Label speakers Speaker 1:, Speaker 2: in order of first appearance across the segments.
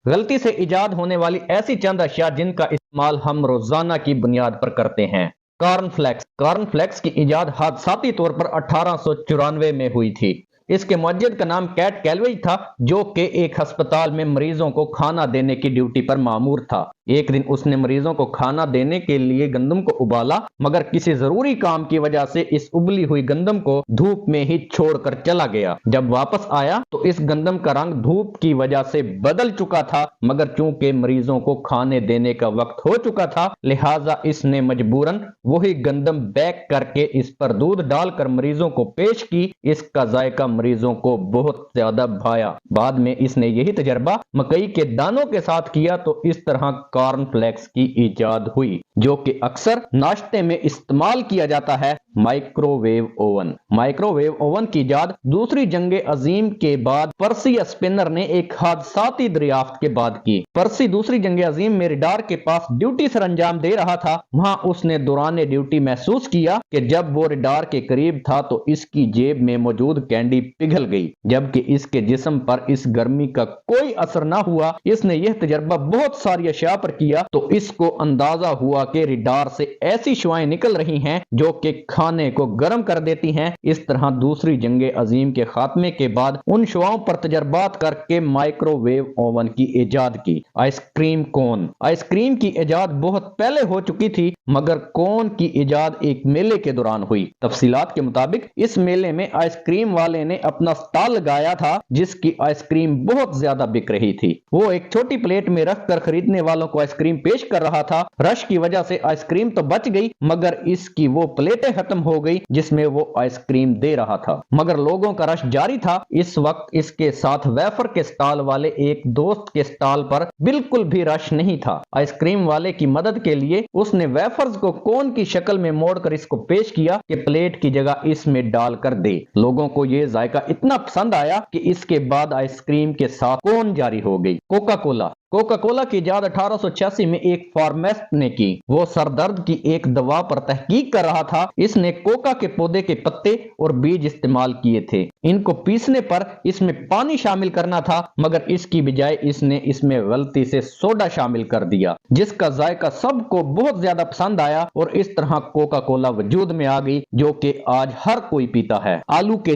Speaker 1: غلطی سے ایجاد ہونے والی ایسی چند اشیاء جن کا استعمال ہم روزانہ کی بنیاد پر کرتے ہیں۔ کارن فلیکس کی ایجاد حادثاتی طور پر 1894 میں ہوئی تھی۔ اس کے موجد کا نام کیٹ کیلویج تھا، جو کہ ایک ہسپتال میں مریضوں کو کھانا دینے کی ڈیوٹی پر مامور تھا۔ ایک دن اس نے مریضوں کو کھانا دینے کے لیے گندم کو ابالا، مگر کسی ضروری کام کی وجہ سے اس ابلی ہوئی گندم کو دھوپ میں ہی چھوڑ کر چلا گیا۔ جب واپس آیا تو اس گندم کا رنگ دھوپ کی وجہ سے بدل چکا تھا، مگر چونکہ مریضوں کو کھانے دینے کا وقت ہو چکا تھا، لہٰذا اس نے مجبوراً وہی گندم بیک کر کے اس پر دودھ ڈال کر مریضوں کو پیش کی۔ اس کا ذائقہ مریضوں کو بہت زیادہ بھایا۔ بعد میں اس نے یہی تجربہ مکئی کے دانوں کے ساتھ کیا تو اس طرح کارن فلیکس کی ایجاد ہوئی، جو کہ اکثر ناشتے میں استعمال کیا جاتا ہے۔ مائکرو ویو اوون کی ایجاد دوسری جنگ عظیم کے بعد پرسی اسپنر نے ایک حادثاتی دریافت کے بعد کی۔ پرسی دوسری جنگ عظیم میں ریڈار کے پاس ڈیوٹی سر انجام دے رہا تھا۔ وہاں اس نے دوران ڈیوٹی محسوس کیا کہ جب وہ ریڈار کے قریب تھا تو اس کی جیب میں موجود کینڈی پگھل گئی، جبکہ اس کے جسم پر اس گرمی کا کوئی اثر نہ ہوا۔ اس نے یہ تجربہ بہت ساری اشیاء پر کیا تو اس کو اندازہ ہوا کہ ریڈار سے ایسی شعاعیں نکل رہی ہیں جو کہ کھانے کو گرم کر دیتی ہیں۔ اس طرح دوسری جنگ عظیم کے خاتمے کے بعد ان شعاعوں پر تجربات کر کے مائکرو ویو اوون کی ایجاد کی۔ آئس کریم کی ایجاد بہت پہلے ہو چکی تھی، مگر کون کی ایجاد ایک میلے کے دوران ہوئی۔ تفصیلات کے مطابق اس میلے میں آئس کریم والے نے اپنا سٹال لگایا تھا، جس کی آئس کریم بہت زیادہ بک رہی تھی۔ وہ ایک چھوٹی پلیٹ میں رکھ کر خریدنے والوں کو آئس کریم پیش کر رہا تھا۔ رش کی وجہ سے آئس کریم تو بچ گئی، مگر اس کی وہ پلیٹیں ختم ہو گئی جس میں وہ آئس کریم دے رہا تھا، مگر لوگوں کا رش جاری تھا۔ اس وقت اس کے ساتھ ویفر کے سٹال والے ایک دوست کے سٹال پر بالکل بھی رش نہیں تھا۔ آئس کریم والے کی مدد کے لیے اس نے ویفرز کو کون کی شکل میں موڑ کر اس کو پیش کیا کہ پلیٹ کی جگہ اس میں ڈال کر دے۔ لوگوں کو یہ ذائقہ اتنا پسند آیا کہ اس کے بعد آئس کریم کے ساتھ کون جاری ہو گئی۔ کوکا کولا کی ایجاد 1886 میں ایک فارماسٹ نے کی۔ وہ سر درد کی ایک دوا پر تحقیق کر رہا تھا۔ اس نے کوکا کے پودے کے پتے اور بیج استعمال کیے تھے۔ ان کو پیسنے پر اس میں پانی شامل کرنا تھا، مگر اس کی بجائے اس نے اس میں غلطی سے سوڈا شامل کر دیا، جس کا ذائقہ سب کو بہت زیادہ پسند آیا اور اس طرح کوکا کولا وجود میں آ گئی، جو کہ آج ہر کوئی پیتا ہے۔ آلو کے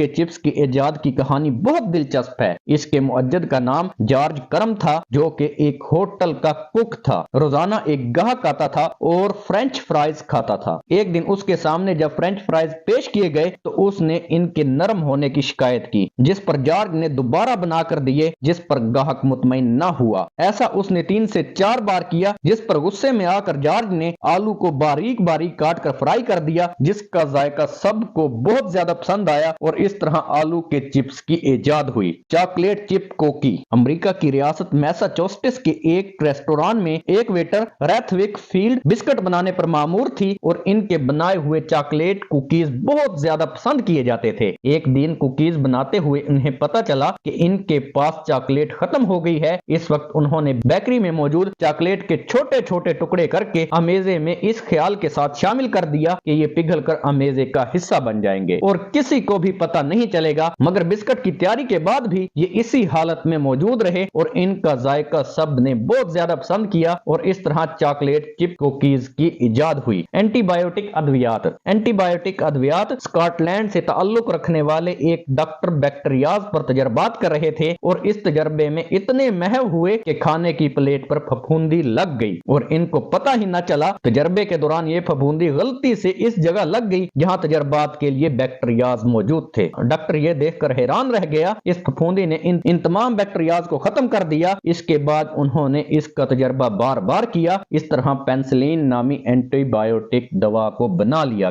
Speaker 1: چپس کی ایجاد کی کہانی بہت دلچسپ ہے۔ اس کے مؤجد کا نام جارج کرم تھا، جو کہ ایک ہوٹل کا کک تھا۔ روزانہ ایک گاہک آتا تھا اور فرینچ فرائز کھاتا تھا۔ ایک دن اس کے سامنے جب فرینچ فرائز پیش کیے گئے تو اس نے ان کے نرم ہونے کی شکایت کی، جس پر جارج نے دوبارہ بنا کر دیے، جس پر گاہک مطمئن نہ ہوا۔ ایسا اس نے 3 سے 4 بار کیا، جس پر غصے میں آ کر جارج نے آلو کو باریک باریک کاٹ کر فرائی کر دیا، جس کا ذائقہ سب کو بہت زیادہ پسند آیا اور اس طرح آلو کے چپس کی ایجاد ہوئی۔ چاکلیٹ چپ کوکی۔ امریکہ کی ریاست میساچوسٹس کے ایک ریسٹوران میں ایک ویٹر ریتھوک فیلڈ بسکٹ بنانے پر مامور تھی اور ان کے بنائے ہوئے چاکلیٹ کوکیز بہت زیادہ پسند کیے جاتے تھے۔ ایک دن کوکیز بناتے ہوئے انہیں پتا چلا کہ ان کے پاس چاکلیٹ ختم ہو گئی ہے۔ اس وقت انہوں نے بیکری میں موجود چاکلیٹ کے چھوٹے چھوٹے ٹکڑے کر کے امیزے میں اس خیال کے ساتھ شامل کر دیا کہ یہ پگھل کر امیزے کا حصہ بن جائیں گے اور کسی کو بھی پتا نہیں چلے گا، مگر بسکٹ کی تیاری کے بعد بھی یہ اسی حالت میں موجود رہے اور ان کا ذائقہ سب نے بہت زیادہ پسند کیا اور اس طرح چاکلیٹ چپ کوکیز کی ایجاد ہوئی۔ اینٹی بایوٹک ادویات سکاٹ لینڈ سے تعلق رکھنے والے ایک ڈاکٹر بیکٹیریاز پر تجربات کر رہے تھے اور اس تجربے میں اتنے محو ہوئے کہ کھانے کی پلیٹ پر پھپھوندی لگ گئی اور ان کو پتا ہی نہ چلا۔ تجربے کے دوران یہ پھپھوندی غلطی سے اس جگہ لگ گئی جہاں تجربات کے لیے بیکٹیریاز موجود تھے۔ ڈاکٹر یہ دیکھ کر حیران رہ گیا۔ اس پھپھوندی نے ان تمام بیکٹیریاز کو ختم کر دیا۔ اس کے بعد انہوں نے اس کا تجربہ بار بار کیا۔ اس طرح پینسلین نامی اینٹی بایوٹک دوا کو بنا لیا۔